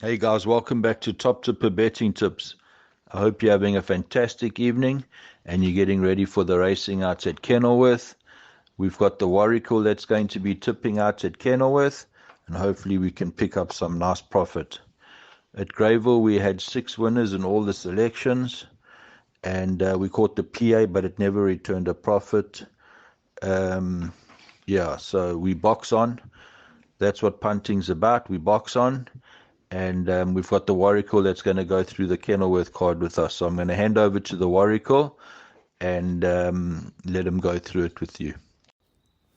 Hey guys, welcome back to Top Tipper Betting Tips. I hope you're having a fantastic evening and you're getting ready for the racing out at Kenilworth. We've got the Warrigal that's going to be tipping out at Kenilworth, and hopefully we can pick up some nice profit. At Greyville, we had 6 winners in all the selections, and we caught the PA, but it never returned a profit. Yeah, so we box on. That's what punting's about. We box on. And we've got the Warrigal that's going to go through the Kenilworth card with us. So I'm going to hand over to the Warrigal and let him go through it with you.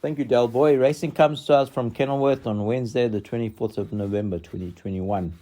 Thank you, Del Boy. Racing comes to us from Kenilworth on Wednesday, the 24th of November, 2021.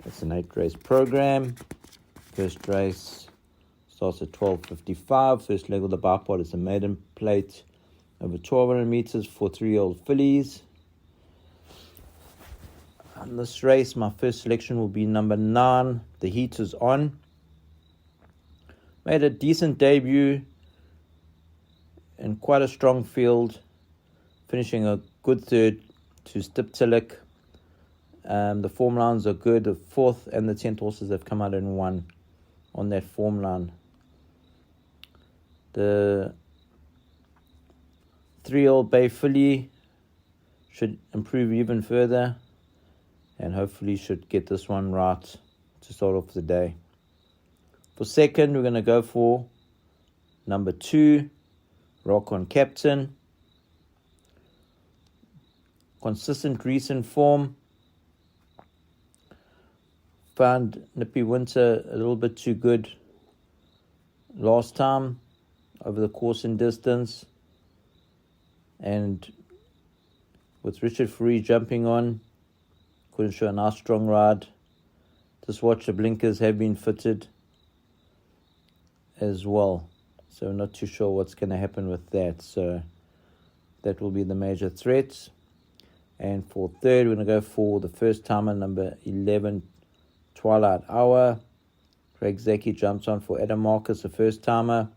It's an 8-race program. First race starts at 12:55. First leg of the bipod is a maiden plate over 1,200 meters for 3-year-old fillies. In this race, my first selection will be number 9. The heat is on. Made a decent debut in quite a strong field, finishing a good third to Stiptilic. The form lines are good. The 4th and the 10th horses have come out and won on that form line. The 3-year-old Bay filly should improve even further and hopefully should get this one right to start off the day. For second, we're going to go for number 2, Rock on Captain. Consistent recent form. Found Nippy Winter a little bit too good last time over the course and distance. And with Richard Free jumping on, couldn't show a nice strong ride. Just watch, the blinkers have been fitted as well. So I'm not too sure what's going to happen with that. So that will be the major threat. And for third, we're going to go for the first timer, number 11, Twilight Hour. Craig Zaki jumps on for Adam Marcus, the first timer.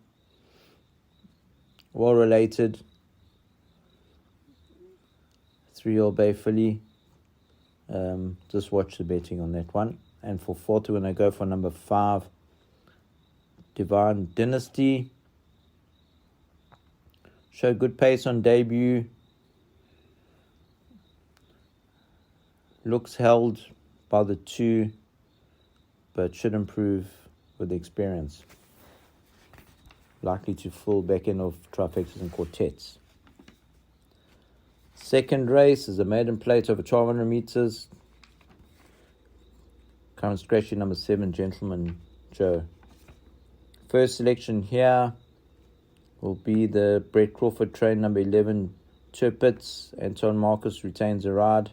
Well related. 3-year-old Bay filly. Just watch the betting on that one. And for fourth, we're going to go for number 5, Divine Dynasty. Showed good pace on debut. Looks held by the 2, but should improve with experience. Likely to full back end of trifectas and quartets. Second race is a maiden plate over 1,200 meters. Current scratchy number 7, Gentleman Joe. First selection here will be the Brett Crawford train, number 11, Turpitz. Anton Marcus retains a ride.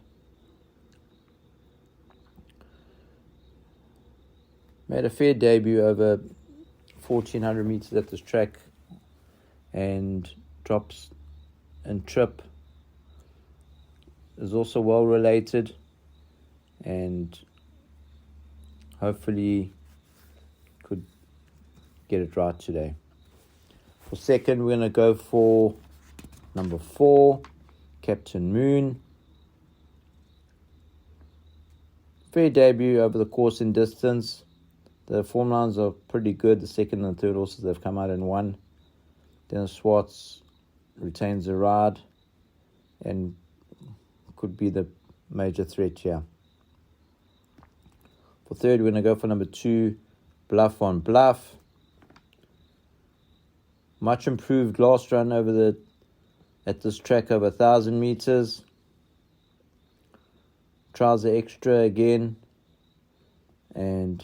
Made a fair debut over 1,400 meters at this track and drops and trip. Is also well related and hopefully could get it right today. For second, we're going to go for number 4, Captain Moon. Fair debut over the course and distance. The form lines are pretty good. The second and third horses have come out and won. Dennis Schwartz retains the ride and could be the major threat here. For third, we're going to go for number 2, Bluff on Bluff. Much improved last run at this track over 1,000 meters. Tries the extra again and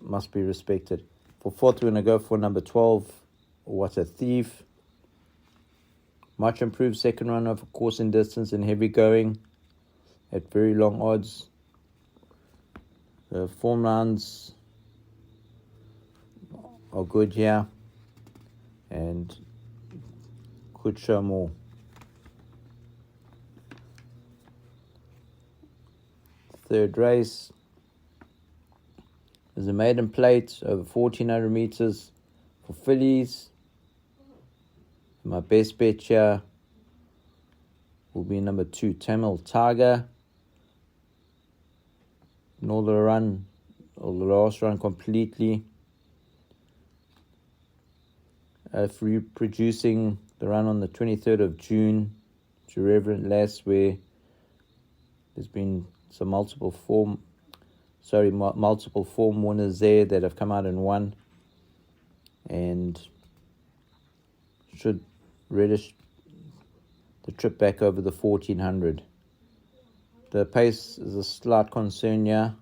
must be respected. For fourth, we're going to go for number 12, What a Thief. Much improved second run over course and distance and heavy going at very long odds. The form lines are good here and could show more. Third race is a maiden plate over 1,400 meters for fillies. My best bet here will be number 2, Tamil Tiger. Ignore the run, or the last run completely. Reproducing the run on the 23rd of June to Reverend Lass, where there's been some multiple form winners there that have come out and won, and should relish the trip back over the 1400. The pace is a slight concern here.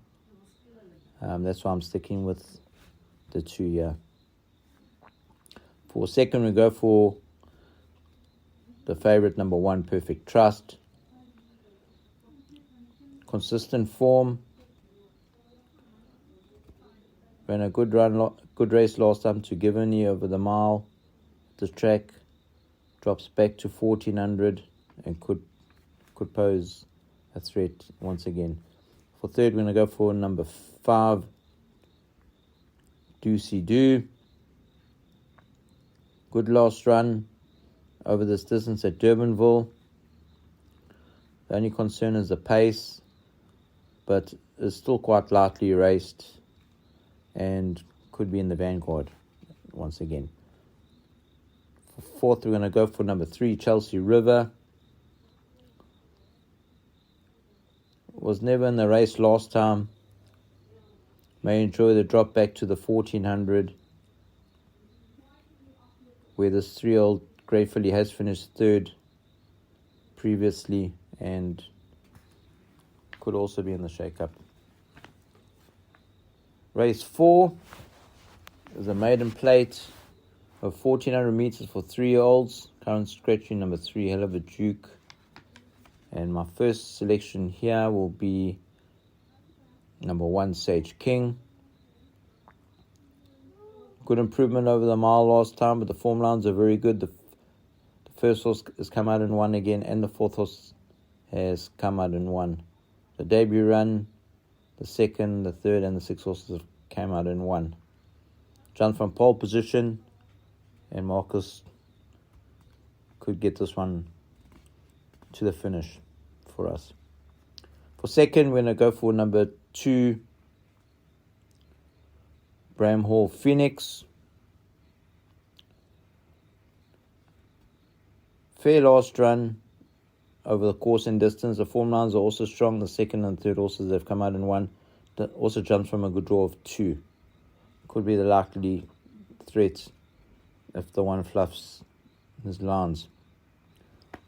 That's why I'm sticking with the 2 here. For second, we go for the favorite, number 1, Perfect Trust. Consistent form. Ran a good race last time to Giveni over the mile. The track drops back to 1400 and could pose a threat once again. For third, we're going to go for number 5, Doocy Doo. Good last run over this distance at Durbanville. The only concern is the pace, but is still quite lightly raced and could be in the vanguard once again. For fourth, we're going to go for number 3, Chelsea River. Was never in the race last time. May enjoy the drop back to the 1400, where this 3-year-old Greyville has finished third previously and could also be in the shake-up. Race 4 is a maiden plate of 1400 meters for 3-year-olds. Current scratching number 3, Hell of a Duke. And my first selection here will be number 1, Sage King. Good improvement over the mile last time, but the form lines are very good. The first horse has come out and won again, and the fourth horse has come out and won. The debut run, the second, the third, and the sixth horses have came out and won. Jumped from pole position, and Marcus could get this one to the finish for us. For second, we're going to go for number 2, Bramhall Phoenix. Fair last run over the course and distance. The form lines are also strong. The second and third horses have come out and won. That also jumps from a good draw of 2. Could be the likely threat if the one fluffs his lines.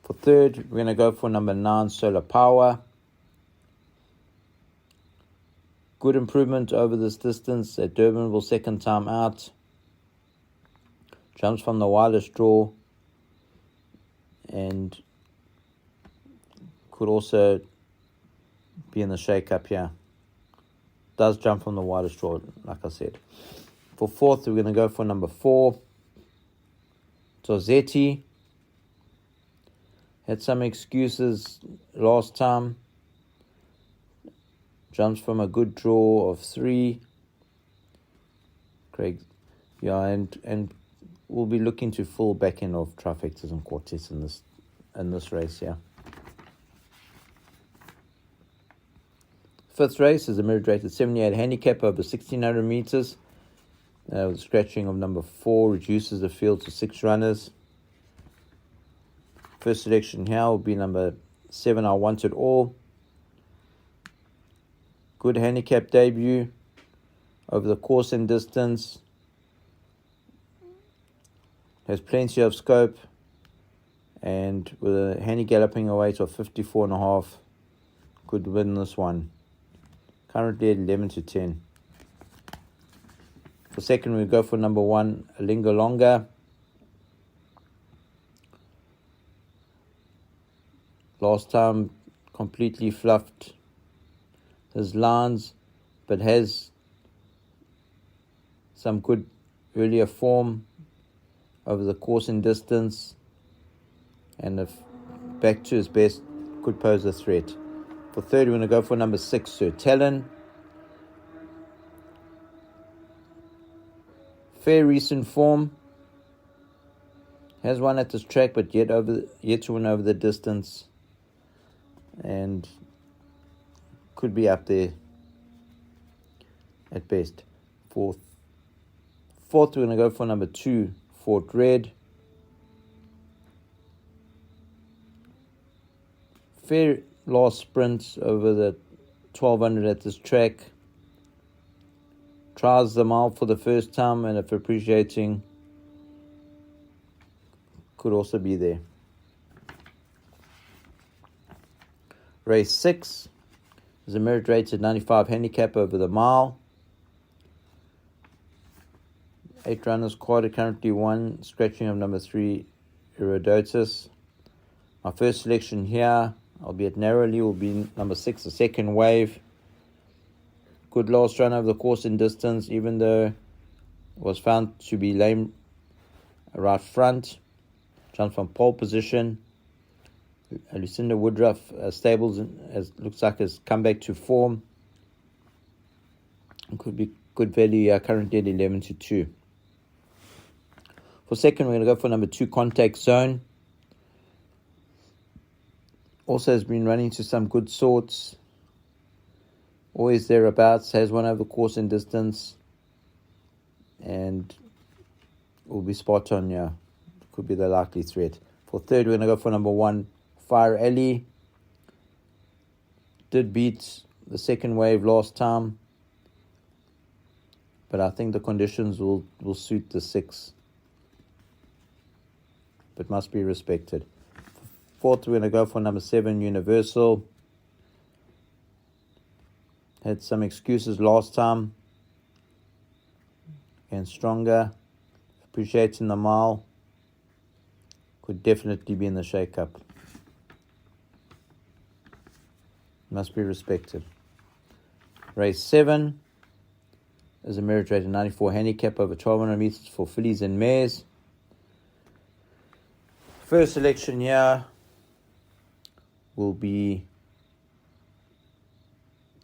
For third, we're going to go for number 9, Solar Power. Good improvement over this distance at Durbanville, second time out. Jumps from the widest draw and could also be in the shake-up here. Does jump from the widest draw, like I said. For fourth, we're going to go for number 4, Zorzetti. Had some excuses last time. Jumps from a good draw of 3. Craig, and we'll be looking to full back end of trifectas and quartets in this race here. Fifth race is a merit-rated 78 handicap over 1600 meters. With scratching of number 4 reduces the field to 6 runners. First selection here will be number 7, I Want It All. Good handicap debut over the course and distance. Has plenty of scope, and with a handy galloping weight of 54.5, could win this one. Currently at 11-10. For second, we go for number 1, Lingo Longa. Last time completely fluffed his lines, but has some good earlier form over the course and distance, and if back to his best, could pose a threat. For third, we're going to go for number 6, Sir Talon. Fair recent form. Has won at this track, but yet to win over the distance, and could be up there at best. Fourth, we're going to go for number 2, Fort Red. Fair last sprint over the 1200 at this track. Tries the mile for the first time, and if appreciating, could also be there. Race 6 is a merit rated 95 handicap over the mile. 8 runners quoted, currently 1, scratching of number 3, Herodotus. My first selection here, albeit narrowly, will be number 6, the Second Wave. Good last run over the course in distance, even though it was found to be lame right front. Jumped from pole position. Lucinda Woodruff stables looks like has come back to form. It could be good value currently at 11-2. For second, we're going to go for number 2, Contact Zone. Also has been running to some good sorts. Always thereabouts. Has one over the course in distance. And will be spot on, yeah. Could be the likely threat. For third, we're going to go for number 1, Fire Alley. Did beat the Second Wave last time. But I think the conditions will suit the 6. But must be respected. Fourth, we're going to go for number 7, Universal. Had some excuses last time. And stronger. Appreciating the mile. Could definitely be in the shake-up. Must be respected. Race 7 is a merit rated 94 handicap over 1200 meters for fillies and mares. First selection here will be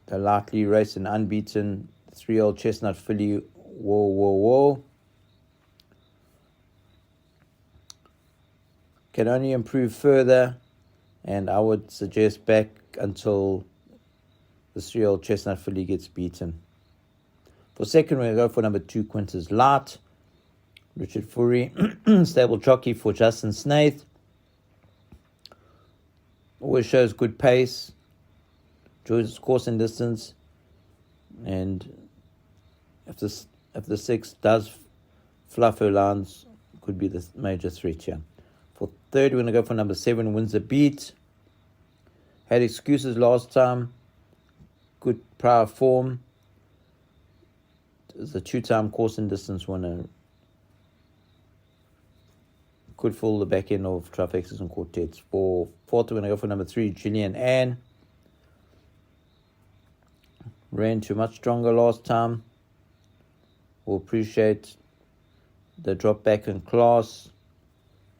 the lightly raced and unbeaten 3-year-old chestnut filly, Whoa Whoa Whoa. Can only improve further, and I would suggest back until the 3-year-old chestnut filly gets beaten. For second, we're going to go for number 2, Quintus Light. Richard Fury, stable jockey for Justin Snaith. Always shows good pace, enjoys course and distance, and if the 6 does fluff her lines, could be the major threat here. For third, we're going to go for number 7, Wins a Beat. Had excuses last time. Good prior form. Is a 2-time course and distance winner. Could fall the back end of trifexas and quartets. For fourth, we're going to go for number 3, Gillian Ann. Ran too much stronger last time. Will appreciate the drop back in class.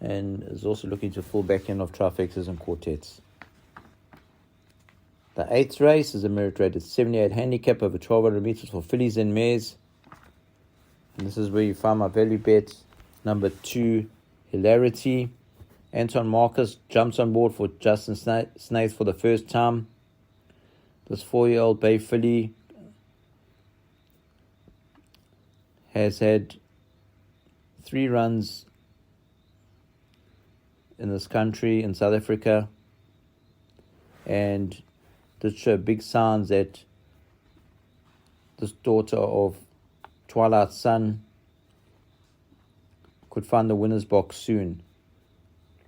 And is also looking to fall back end of trifexas and quartets. The 8th race is a merit rated 78 handicap over 1200 meters for fillies and mares. And this is where you find my value bet. Number 2, Hilarity. Anton Marcus jumps on board for Justin Snaith for the first time. This 4-year-old bay filly has had 3 runs in this country, in South Africa, and did show big signs that this daughter of Twilight Sun could find the winner's box soon.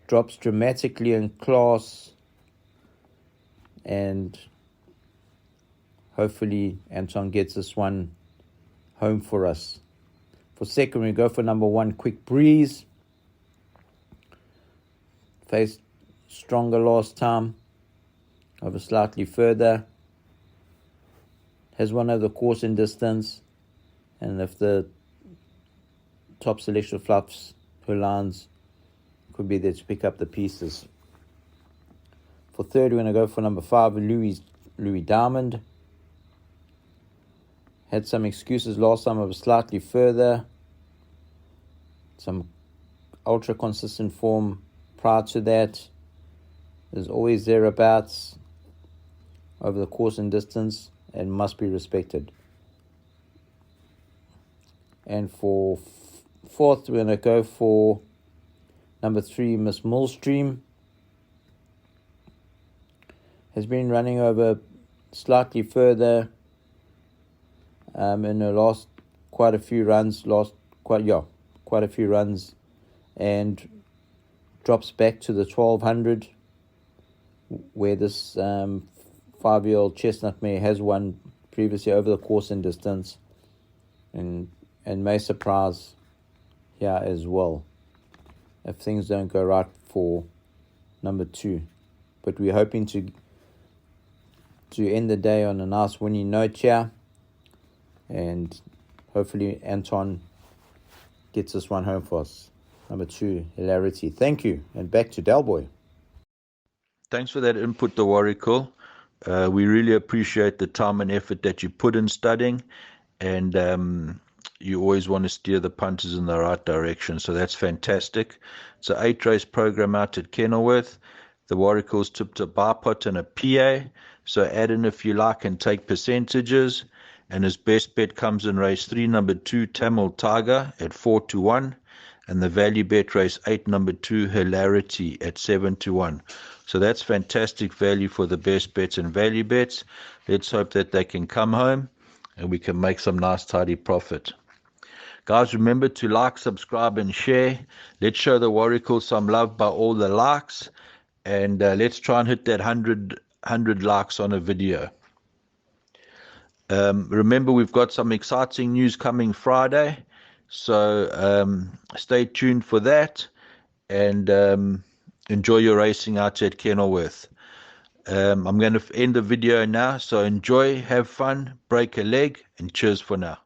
Drops dramatically in class, and hopefully Anton gets this one home for us. For second, we go for number 1, Quick Breeze. Faced stronger last time, over slightly further. Has one over the course in distance, and if the top selection fluffs her lines, could be there to pick up the pieces. For third, we're going to go for number 5, Louis Diamond. Had some excuses last time, over slightly further. Some ultra consistent form prior to that. Is always thereabouts over the course and distance, and must be respected. And for fourth, we're going to go for number 3, Miss Millstream. Has been running over slightly further in her last quite a few runs, and drops back to the 1200, where this 5-year-old chestnut mare has won previously over the course and distance, and may surprise here as well if things don't go right for number 2. But we're hoping to end the day on a nice winning note here, and hopefully Anton gets this one home for us. Number 2, Hilarity. Thank you, and back to Delboy. Thanks for that input, the Warrical. We really appreciate the time and effort that you put in studying, and you always want to steer the punters in the right direction, so that's fantastic. It's an 8-race program out at Kenilworth. The Warricals tipped a bipot and a PA, so add in if you like and take percentages. And his best bet comes in race 3, number 2, Tamil Tiger at 4-1, and the value bet race 8, number 2, Hilarity at 7-1. So that's fantastic value for the best bets and value bets. Let's hope that they can come home and we can make some nice tidy profit. Guys, remember to like, subscribe, and share. Let's show the Warrical some love by all the likes, and let's try and hit that 100 likes on a video. Remember, we've got some exciting news coming Friday, so stay tuned for that, and enjoy your racing out at Kenilworth. I'm going to end the video now, so enjoy, have fun, break a leg, and cheers for now.